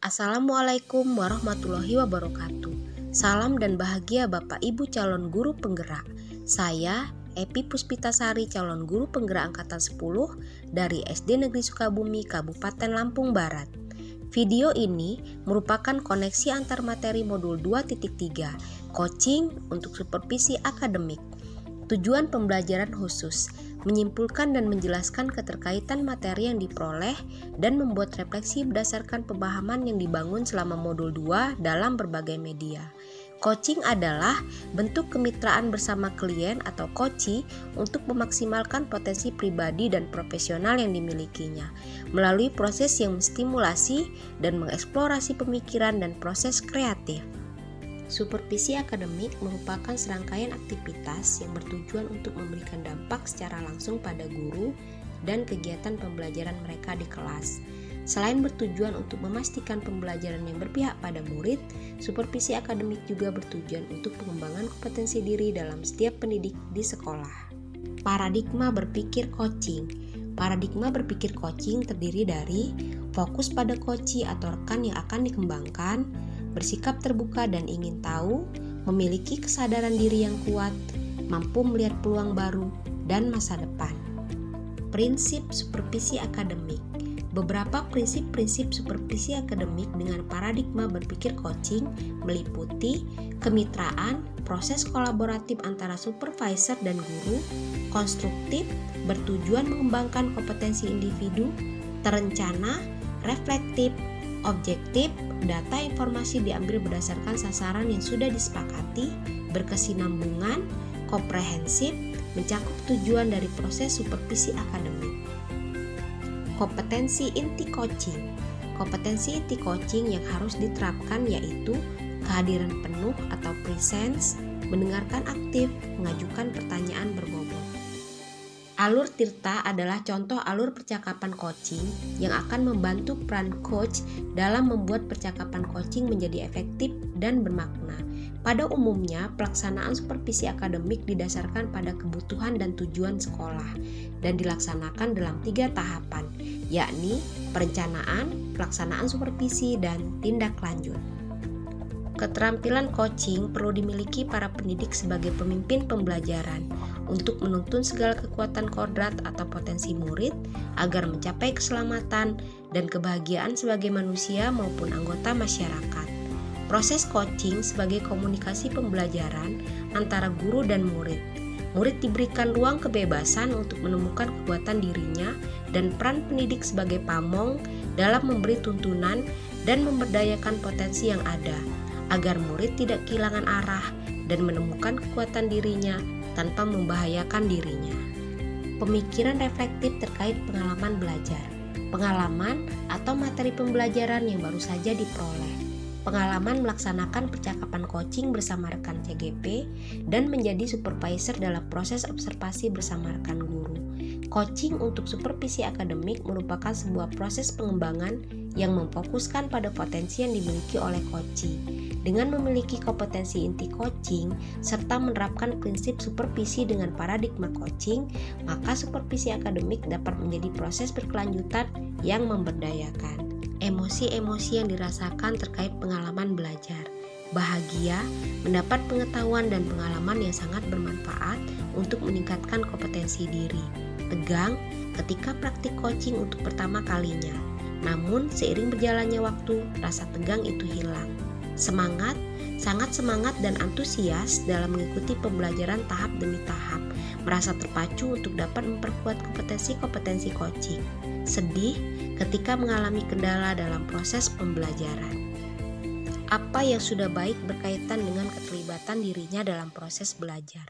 Assalamualaikum warahmatullahi wabarakatuh. Salam dan bahagia Bapak Ibu calon guru penggerak. Saya Epi Puspitasari, calon guru penggerak angkatan 10 dari SD Negeri Sukabumi, Kabupaten Lampung Barat. Video ini merupakan koneksi antar materi modul 2.3, coaching untuk supervisi akademik. Tujuan pembelajaran khusus, menyimpulkan dan menjelaskan keterkaitan materi yang diperoleh dan membuat refleksi berdasarkan pemahaman yang dibangun selama modul 2 dalam berbagai media. Coaching adalah bentuk kemitraan bersama klien atau coachee untuk memaksimalkan potensi pribadi dan profesional yang dimilikinya melalui proses yang menstimulasi dan mengeksplorasi pemikiran dan proses kreatif. Supervisi akademik merupakan serangkaian aktivitas yang bertujuan untuk memberikan dampak secara langsung pada guru dan kegiatan pembelajaran mereka di kelas. Selain bertujuan untuk memastikan pembelajaran yang berpihak pada murid, supervisi akademik juga bertujuan untuk pengembangan kompetensi diri dalam setiap pendidik di sekolah. Paradigma berpikir coaching. Paradigma berpikir coaching terdiri dari fokus pada coachee atau rekan yang akan dikembangkan, bersikap terbuka dan ingin tahu, memiliki kesadaran diri yang kuat, mampu melihat peluang baru dan masa depan. Prinsip supervisi akademik. Beberapa prinsip-prinsip supervisi akademik dengan paradigma berpikir coaching meliputi kemitraan, proses kolaboratif antara supervisor dan guru, konstruktif, bertujuan mengembangkan kompetensi individu, terencana, reflektif, objektif, data informasi diambil berdasarkan sasaran yang sudah disepakati, berkesinambungan, komprehensif, mencakup tujuan dari proses supervisi akademik. Kompetensi inti coaching. Kompetensi inti coaching yang harus diterapkan yaitu kehadiran penuh atau presence, mendengarkan aktif, mengajukan pertanyaan berbobot. Alur Tirta adalah contoh alur percakapan coaching yang akan membantu peran coach dalam membuat percakapan coaching menjadi efektif dan bermakna. Pada umumnya, pelaksanaan supervisi akademik didasarkan pada kebutuhan dan tujuan sekolah dan dilaksanakan dalam 3 tahapan, yakni perencanaan, pelaksanaan supervisi, dan tindak lanjut. Keterampilan coaching perlu dimiliki para pendidik sebagai pemimpin pembelajaran untuk menuntun segala kekuatan kodrat atau potensi murid agar mencapai keselamatan dan kebahagiaan sebagai manusia maupun anggota masyarakat. Proses coaching sebagai komunikasi pembelajaran antara guru dan murid. Murid diberikan ruang kebebasan untuk menemukan kekuatan dirinya dan peran pendidik sebagai pamong dalam memberi tuntunan dan memberdayakan potensi yang ada, agar murid tidak kehilangan arah dan menemukan kekuatan dirinya tanpa membahayakan dirinya. Pemikiran reflektif terkait pengalaman belajar. Pengalaman atau materi pembelajaran yang baru saja diperoleh. Pengalaman melaksanakan percakapan coaching bersama rekan CGP dan menjadi supervisor dalam proses observasi bersama rekan guru. Coaching untuk supervisi akademik merupakan sebuah proses pengembangan yang memfokuskan pada potensi yang dimiliki oleh coachee. Dengan memiliki kompetensi inti coaching serta menerapkan prinsip supervisi dengan paradigma coaching, maka supervisi akademik dapat menjadi proses berkelanjutan yang memberdayakan. Emosi-emosi yang dirasakan terkait pengalaman belajar. Bahagia, mendapat pengetahuan dan pengalaman yang sangat bermanfaat untuk meningkatkan kompetensi diri. Tegang, ketika praktik coaching untuk pertama kalinya. Namun, seiring berjalannya waktu, rasa tegang itu hilang. Semangat, sangat semangat dan antusias dalam mengikuti pembelajaran tahap demi tahap, merasa terpacu untuk dapat memperkuat kompetensi-kompetensi coaching. Sedih ketika mengalami kendala dalam proses pembelajaran. Apa yang sudah baik berkaitan dengan keterlibatan dirinya dalam proses belajar.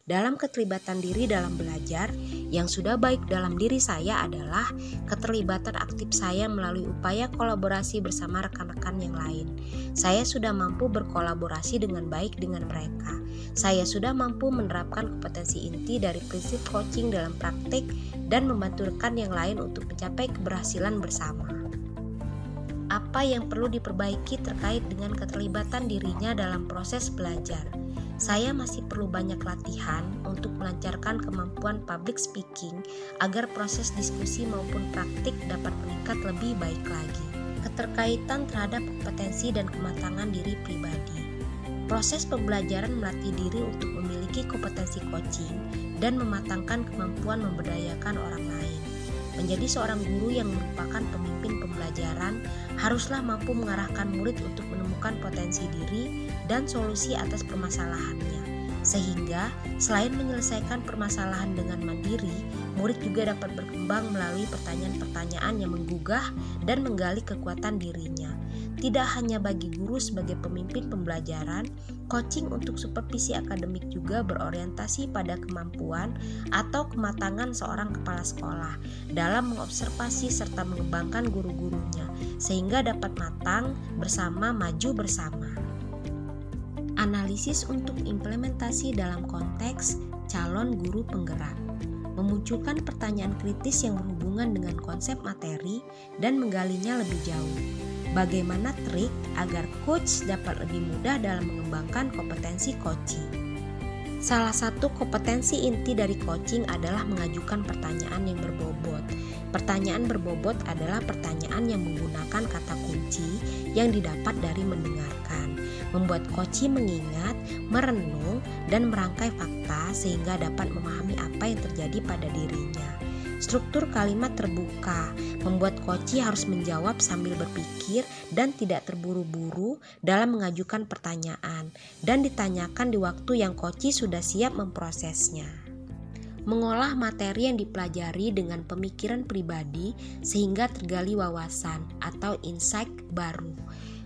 Dalam keterlibatan diri dalam belajar, yang sudah baik dalam diri saya adalah keterlibatan aktif saya melalui upaya kolaborasi bersama rekan-rekan yang lain. Saya sudah mampu berkolaborasi dengan baik dengan mereka. Saya sudah mampu menerapkan kompetensi inti dari prinsip coaching dalam praktik dan membantu rekan yang lain untuk mencapai keberhasilan bersama. Apa yang perlu diperbaiki terkait dengan keterlibatan dirinya dalam proses belajar? Saya masih perlu banyak latihan untuk melancarkan kemampuan public speaking agar proses diskusi maupun praktik dapat meningkat lebih baik lagi. Keterkaitan terhadap kompetensi dan kematangan diri pribadi. Proses pembelajaran melatih diri untuk memiliki kompetensi coaching dan mematangkan kemampuan memberdayakan orang lain. Menjadi seorang guru yang merupakan pemimpin pembelajaran haruslah mampu mengarahkan murid untuk menemukan potensi diri dan solusi atas permasalahannya. Sehingga selain menyelesaikan permasalahan dengan mandiri, murid juga dapat berkembang melalui pertanyaan-pertanyaan yang menggugah dan menggali kekuatan dirinya. Tidak hanya bagi guru sebagai pemimpin pembelajaran, coaching untuk supervisi akademik juga berorientasi pada kemampuan atau kematangan seorang kepala sekolah dalam mengobservasi serta mengembangkan guru-gurunya sehingga dapat matang bersama, maju bersama. Analisis untuk implementasi dalam konteks calon guru penggerak. Memunculkan pertanyaan kritis yang berhubungan dengan konsep materi dan menggalinya lebih jauh. Bagaimana trik agar coach dapat lebih mudah dalam mengembangkan kompetensi coaching? Salah satu kompetensi inti dari coaching adalah mengajukan pertanyaan yang berbobot. Pertanyaan berbobot adalah pertanyaan yang menggunakan kata kunci yang didapat dari mendengarkan, membuat coach mengingat, merenung, dan merangkai fakta sehingga dapat memahami apa yang terjadi pada dirinya. Struktur kalimat terbuka, membuat coach harus menjawab sambil berpikir dan tidak terburu-buru dalam mengajukan pertanyaan, dan ditanyakan di waktu yang coach sudah siap memprosesnya. Mengolah materi yang dipelajari dengan pemikiran pribadi sehingga tergali wawasan atau insight baru.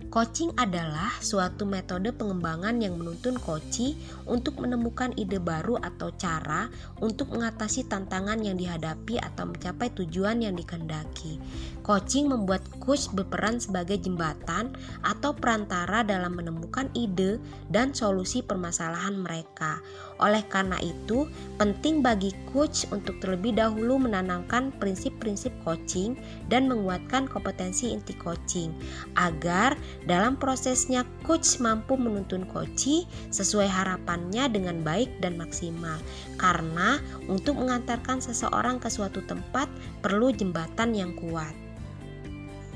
Coaching adalah suatu metode pengembangan yang menuntun coach untuk menemukan ide baru atau cara untuk mengatasi tantangan yang dihadapi atau mencapai tujuan yang dikehendaki. Coaching membuat coach berperan sebagai jembatan atau perantara dalam menemukan ide dan solusi permasalahan mereka. Oleh karena itu, penting bagi coach untuk terlebih dahulu menanamkan prinsip-prinsip coaching dan menguatkan kompetensi inti coaching agar dalam prosesnya coach mampu menuntun coach sesuai harapannya dengan baik dan maksimal. Karena untuk mengantarkan seseorang ke suatu tempat perlu jembatan yang kuat.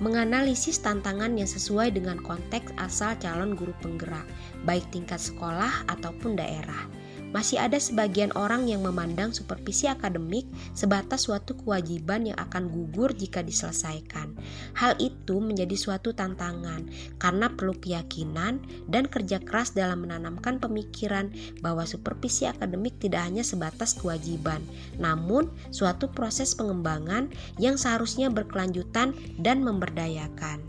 Menganalisis tantangan yang sesuai dengan konteks asal calon guru penggerak, baik tingkat sekolah ataupun daerah. Masih ada sebagian orang yang memandang supervisi akademik sebatas suatu kewajiban yang akan gugur jika diselesaikan. Hal itu menjadi suatu tantangan karena perlu keyakinan dan kerja keras dalam menanamkan pemikiran bahwa supervisi akademik tidak hanya sebatas kewajiban, namun suatu proses pengembangan yang seharusnya berkelanjutan dan memberdayakan.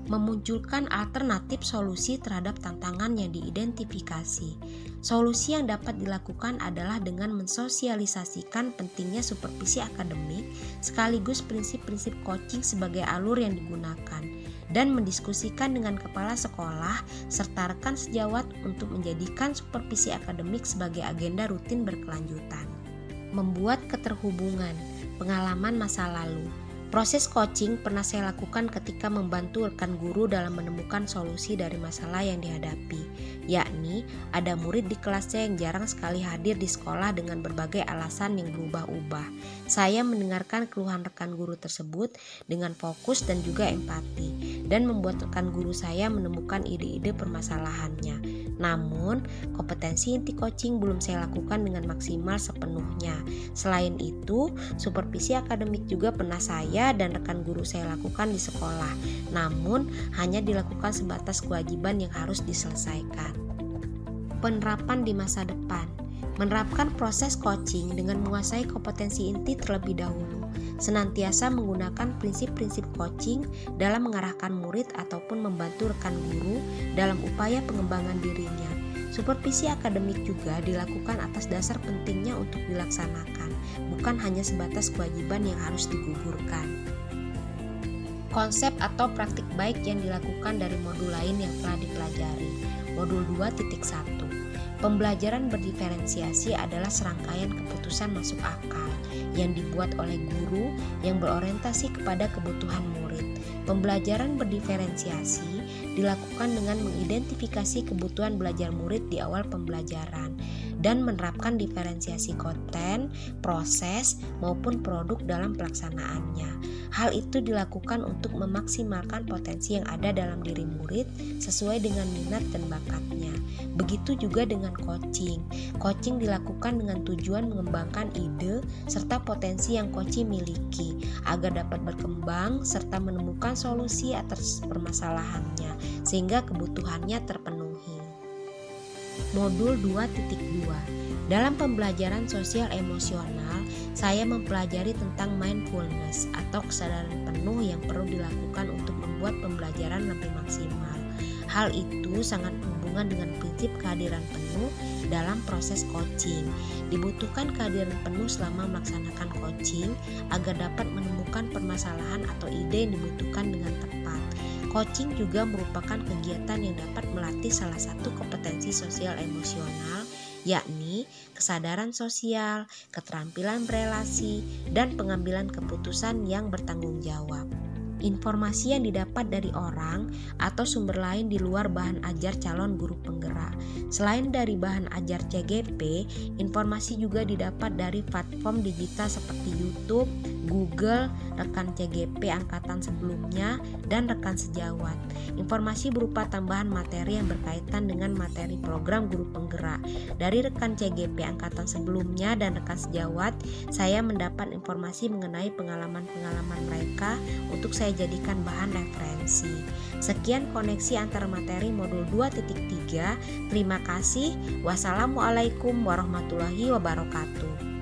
Memunculkan alternatif solusi terhadap tantangan yang diidentifikasi. Solusi yang dapat dilakukan adalah dengan mensosialisasikan pentingnya supervisi akademik sekaligus prinsip-prinsip coaching sebagai alur yang digunakan dan mendiskusikan dengan kepala sekolah serta rekan sejawat untuk menjadikan supervisi akademik sebagai agenda rutin berkelanjutan. Membuat keterhubungan, pengalaman masa lalu. Proses coaching pernah saya lakukan ketika membantu rekan guru dalam menemukan solusi dari masalah yang dihadapi, yakni ada murid di kelasnya yang jarang sekali hadir di sekolah dengan berbagai alasan yang berubah-ubah. Saya mendengarkan keluhan rekan guru tersebut dengan fokus dan juga empati, dan membuat rekan guru saya menemukan ide-ide permasalahannya. Namun, kompetensi inti coaching belum saya lakukan dengan maksimal sepenuhnya. Selain itu, supervisi akademik juga pernah saya dan rekan guru saya lakukan di sekolah, namun hanya dilakukan sebatas kewajiban yang harus diselesaikan. Penerapan di masa depan. Menerapkan proses coaching dengan menguasai kompetensi inti terlebih dahulu, senantiasa menggunakan prinsip-prinsip coaching dalam mengarahkan murid ataupun membantu rekan guru dalam upaya pengembangan dirinya. Supervisi akademik juga dilakukan atas dasar pentingnya untuk dilaksanakan, bukan hanya sebatas kewajiban yang harus digugurkan. Konsep atau praktik baik yang dilakukan dari modul lain yang telah dipelajari. Modul 2.1. Pembelajaran berdiferensiasi adalah serangkaian keputusan masuk akal yang dibuat oleh guru yang berorientasi kepada kebutuhan murid. Pembelajaran berdiferensiasi dilakukan dengan mengidentifikasi kebutuhan belajar murid di awal pembelajaran. dan menerapkan diferensiasi konten, proses, maupun produk dalam pelaksanaannya. Hal itu dilakukan untuk memaksimalkan potensi yang ada dalam diri murid sesuai dengan minat dan bakatnya. Begitu juga dengan coaching. Coaching dilakukan dengan tujuan mengembangkan ide serta potensi yang coach miliki agar dapat berkembang serta menemukan solusi atas permasalahannya sehingga kebutuhannya terpenuhi. Modul 2.2. Dalam pembelajaran sosial emosional, saya mempelajari tentang mindfulness atau kesadaran penuh yang perlu dilakukan untuk membuat pembelajaran lebih maksimal. Hal itu sangat berhubungan dengan prinsip kehadiran penuh dalam proses coaching. Dibutuhkan kehadiran penuh selama melaksanakan coaching agar dapat menemukan permasalahan atau ide yang dibutuhkan dengan tepat. Coaching juga merupakan kegiatan yang dapat melatih salah satu kompetensi sosial emosional, yakni kesadaran sosial, keterampilan berelasi, dan pengambilan keputusan yang bertanggung jawab. Informasi yang didapat dari orang atau sumber lain di luar bahan ajar calon guru penggerak. Selain dari bahan ajar CGP, informasi juga didapat dari platform digital seperti YouTube, Google, rekan CGP angkatan sebelumnya, dan rekan sejawat. Informasi berupa tambahan materi yang berkaitan dengan materi program guru penggerak. Dari rekan CGP angkatan sebelumnya dan rekan sejawat, saya mendapat informasi mengenai pengalaman-pengalaman mereka untuk saya jadikan bahan referensi. Sekian koneksi antara materi modul 2.3. Terima kasih. Wassalamualaikum warahmatullahi wabarakatuh.